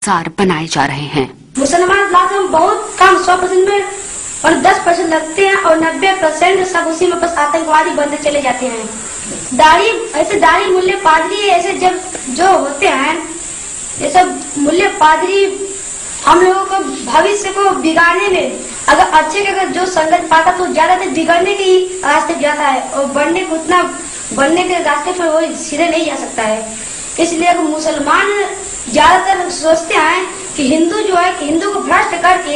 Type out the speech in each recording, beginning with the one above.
मिसार बनाए जा रहे हैं। मुसलमान लाख में बहुत कम 100% में और 10% लगते हैं और 90% सब उसी में बस आतंकवादी बनते चले जाते हैं। दाढ़ी मुल्ले पादरी ऐसे जब जो होते हैं, ये सब मुल्ले पादरी हम लोगों को भविष्य को बिगाड़ने में, अगर अच्छे के अगर जो संगत पाता तो ज्यादातर बिगड़ने के ही रास्ते पे जाता है और बढ़ने के रास्ते पर वो सीधे नहीं जा सकता है। इसलिए अगर मुसलमान ज्यादातर सोचते हैं कि हिंदू जो है कि हिंदू को भ्रष्ट करके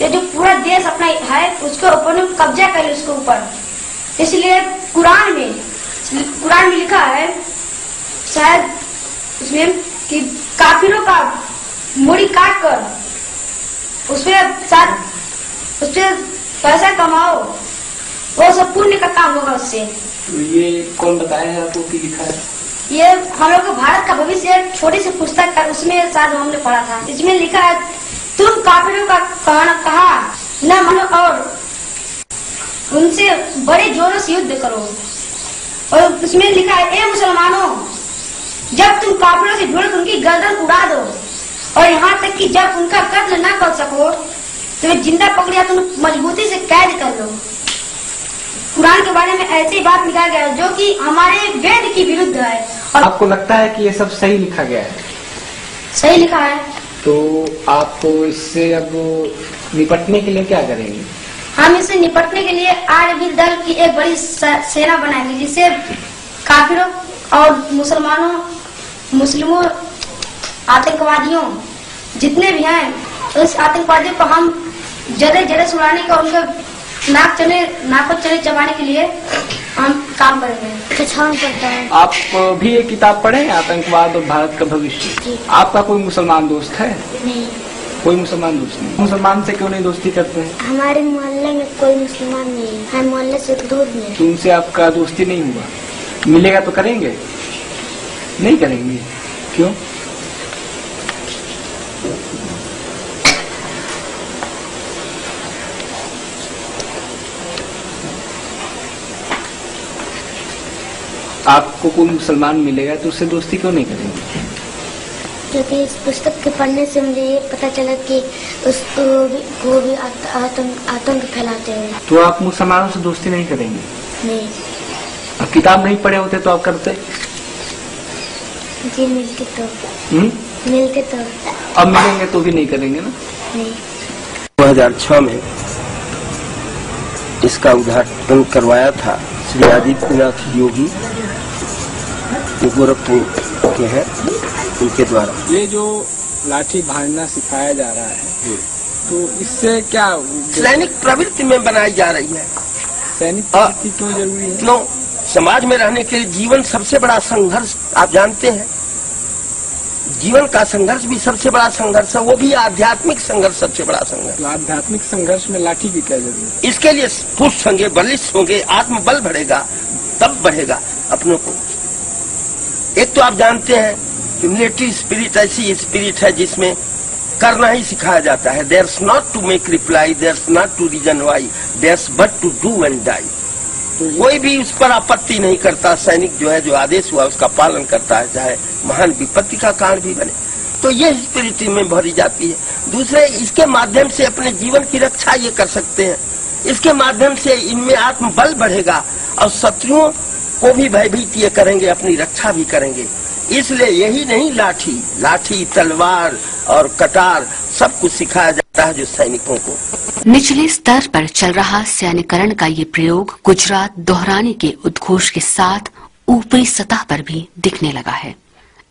ये जो पूरा देश अपना है उसके ऊपर में कब्जा करे उसके ऊपर। इसलिए कुरान में लिखा है शायद उसमें कि काफिरों का मुड़ी काट कर उसपे पैसा कमाओ, वो सब पुण्य का काम होगा उससे। तो ये कौन बताया है आपको कि लिखा है? ये हम लोग को भारत का भविष्य एक छोटी सी पुस्तक है, उसमें शायद हमने पढ़ा था। इसमें लिखा है तुम काफिरों का कहा न मानो और उनसे बड़े जोरों से युद्ध करो। और उसमें लिखा है ए मुसलमानों, जब तुम काफिरों से जुड़ उनकी गर्दन उड़ा दो और यहाँ तक कि जब उनका कत्ल न कर सको तो जिंदा पकड़िया तुम मजबूती से कैद कर लो। कुरान के बारे में ऐसी बात लिखा गया है जो कि हमारे वेद की विरुद्ध है। और आपको लगता है कि ये सब सही लिखा गया है? सही लिखा है। तो आप इससे अब निपटने के लिए क्या करेंगे? हम इससे निपटने के लिए आर्मी दल की एक बड़ी सेना बनाएंगे जिससे काफिरों और मुस्लिमों आतंकवादियों जितने भी हैं उस आतंकवादियों को हम जड़े सुड़ाने का उनका नाक चने चबाने के लिए हम काम करेंगे। अच्छा करता है। आप भी ये किताब पढ़े हैं आतंकवाद और भारत का भविष्य? आपका कोई मुसलमान दोस्त है? नहीं। कोई मुसलमान दोस्त नहीं? मुसलमान से क्यों नहीं दोस्ती करते हैं? हमारे मोहल्ले में कोई मुसलमान नहीं है, हम मोहल्ले से दूर में। तो उनसे आपका दोस्ती नहीं हुआ? मिलेगा तो करेंगे? नहीं करेंगे? क्यों? आपको कोई मुसलमान मिलेगा तो उससे दोस्ती क्यों नहीं करेंगे? क्योंकि इस पुस्तक के पढ़ने से मुझे ये पता चला कि वो भी आतंक फैलाते हैं। तो आप मुसलमानों से दोस्ती नहीं करेंगे? नहीं। अब किताब नहीं पढ़े होते तो आप करते? जी मिलते तो। अब मिलेंगे तो भी नहीं करेंगे ना? नहीं। 2006 में इसका उद्घाटन करवाया था श्री आदित्यनाथ योगी गोरखपुर के हैं, उनके द्वारा। ये जो लाठी भांजना सिखाया जा रहा है तो इससे क्या सैनिक प्रवृत्ति में बनाई जा रही है? सैनिक प्रवृत्ति क्यों जरूरी है? क्यों? समाज में रहने के लिए जीवन सबसे बड़ा संघर्ष आप जानते हैं, जीवन का संघर्ष भी सबसे बड़ा संघर्ष है, वो भी आध्यात्मिक संघर्ष सबसे बड़ा संघर्ष। तो आध्यात्मिक संघर्ष में लाठी की क्या जरूरत है? इसके लिए पुरुष होंगे, बलिष्ठ होंगे, आत्मबल बढ़ेगा, तब बढ़ेगा अपनों को। एक तो आप जानते हैं कि मिलिट्री स्पिरिट ऐसी स्पिरिट है जिसमें करना ही सिखाया जाता है। There's not to make reply, there's not to reason why, there's but to do and die. तो कोई भी उस पर आपत्ति नहीं करता। सैनिक जो है, जो आदेश हुआ उसका पालन करता है, चाहे महान विपत्ति का कारण भी बने। तो ये स्पिरिट में भरी जाती है। दूसरे, इसके माध्यम से अपने जीवन की रक्षा ये कर सकते हैं। इसके माध्यम से इनमें आत्मबल बढ़ेगा और शत्रुओं को भी भयभीत ये करेंगे, अपनी रक्षा भी करेंगे। इसलिए यही नहीं, लाठी तलवार और कटार सब कुछ सिखाया जाता है जो सैनिकों को। निचले स्तर पर चल रहा सैन्यकरण का ये प्रयोग गुजरात दोहराने के उद्घोष के साथ ऊपरी सतह पर भी दिखने लगा है।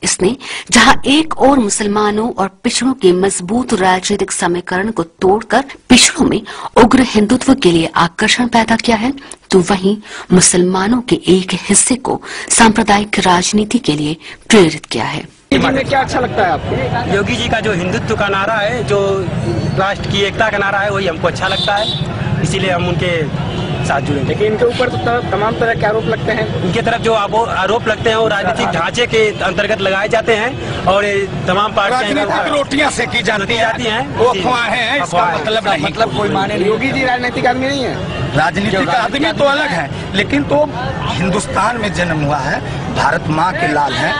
इसने जहां एक और मुसलमानों और पिछड़ों के मजबूत राजनीतिक समीकरण को तोड़कर पिछड़ों में उग्र हिंदुत्व के लिए आकर्षण पैदा किया है, तो वहीं मुसलमानों के एक हिस्से को सांप्रदायिक राजनीति के लिए प्रेरित किया है। में क्या अच्छा लगता है आपको? योगी जी का जो हिंदुत्व का नारा है, जो राष्ट्र की एकता का नारा है, वही हमको अच्छा लगता है। इसीलिए हम उनके साथ जुड़े। लेकिन इनके ऊपर तो तमाम तरह के आरोप लगते हैं। इनके तरफ जो आरोप लगते हैं वो राजनीतिक ढांचे के अंतर्गत लगाए जाते हैं और तमाम पार्टियां रोटियां सेकी जाती हैं, वो अफवाहें हैं, इसका मतलब कोई माने नहीं। योगी जी राजनीतिक आदमी नहीं है। राजनीतिक आदमी तो अलग है, लेकिन तो हिंदुस्तान में जन्म हुआ है, भारत माँ के लाल है,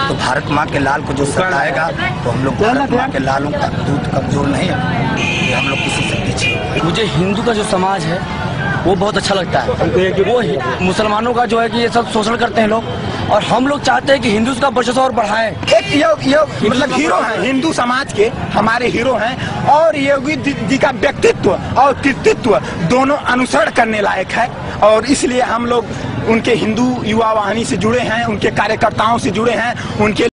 तो भारत माँ के लाल को जो सताएगा तो हम लोग भारत माँ के लालों का दूध कमजोर नहीं है, ये हम लोग किसी से पीछे। मुझे हिंदू का जो समाज है वो बहुत अच्छा लगता है। वो मुसलमानों का जो है कि ये सब शोषण करते हैं लोग, और हम लोग चाहते हैं कि हिंदू का वर्चस्व और बढ़ाएं। एक ये मतलब हीरो है हिंदू समाज के, हमारे हीरो हैं, और योगी जी का व्यक्तित्व और कृतित्व दोनों अनुसरण करने लायक है, और इसलिए हम लोग उनके हिंदू युवा वाहिनी से जुड़े हैं, उनके कार्यकर्ताओं से जुड़े हैं, उनके